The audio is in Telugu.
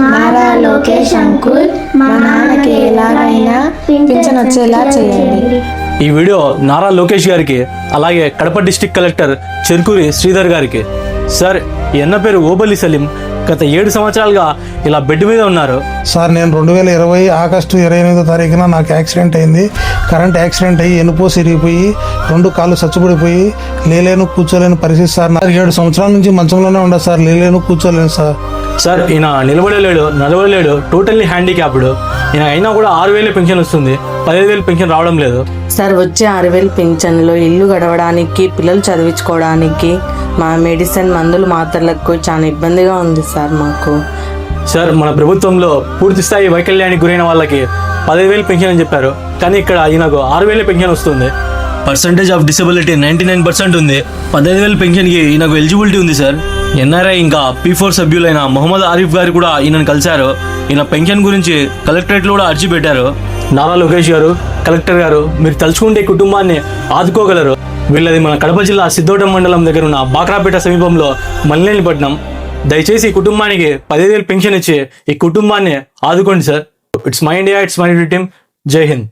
నారా లోకేష్ అంకుల్ మా నాన్నకి ఎలాగైనా పింఛన్ వచ్చేలా చేయండి. ఈ వీడియో నారా లోకేష్ గారికి, అలాగే కడప డిస్ట్రిక్ట్ కలెక్టర్ చెరుకూరి శ్రీధర్ గారికి. సార్, ఈ అన్న పేరు ఓబలి సలీం. గత 7 సంవత్సరాలుగా ఇలా బెడ్ మీద ఉన్నారు. సార్, నేను 2020 ఆగస్టు 28వ తారీఖున నాకు యాక్సిడెంట్ అయింది. కరెంట్ యాక్సిడెంట్ అయ్యి ఎనుపోసి ఇరిగిపోయి 2 కాళ్ళు చచ్చుబడిపోయి లేలేను కూర్చోలేని పరిస్థితి సార్. నాకు 7 సంవత్సరాల నుంచి మంచంలోనే ఉండదు సార్. లేలేను కూర్చోలేను సార్. సార్, ఈయన నిలబడలేడు, నడవలేడు, టోటల్లీ హ్యాండిక్యాప్డ్. ఈయన అయినా కూడా 6,000 పెన్షన్ వస్తుంది, 15,000 పెన్షన్ రావడం లేదు. సార్, వచ్చే 6,000 పెన్షన్లో ఇల్లు గడవడానికి, పిల్లలు చదివించుకోవడానికి, మా మెడిసిన్ మందులు మాత్రలకు చాలా ఇబ్బందిగా ఉంది సార్ మాకు. సార్, మన ప్రభుత్వంలో పూర్తి స్థాయి వైకల్యానికి గురైన వాళ్ళకి 15,000 పెన్షన్ అని చెప్పారు, కానీ ఇక్కడ ఈయనకు 6,000 పెన్షన్ వస్తుంది. పర్సంటేజ్ ఆఫ్ డిసబిలిటీ 99% ఉంది. 15,000 పెన్షన్కి ఈయనకు ఎలిజిబిలిటీ ఉంది సార్. ఎన్ఆర్ఐ ఇంకా P4 సభ్యులైన మొహమ్మద్ ఆరిఫ్ గారు కూడా ఈయనను కలిశారు. ఈయన పెన్షన్ గురించి కలెక్టరేట్లో కూడా అర్జీ పెట్టారు. నారా లోకేష్ గారు, కలెక్టర్ గారు, మీరు తలుచుకుంటే కుటుంబాన్ని ఆదుకోగలరు. వీళ్ళది మన కడప జిల్లా సిద్ధోటం మండలం దగ్గర ఉన్న బాక్రాపేట సమీపంలో మల్లేనిపట్నం. దయచేసి ఈ కుటుంబానికి 15,000 పెన్షన్ ఇచ్చి ఈ కుటుంబాన్ని ఆదుకోండి sir. It's my India, it's my team. జై హింద్.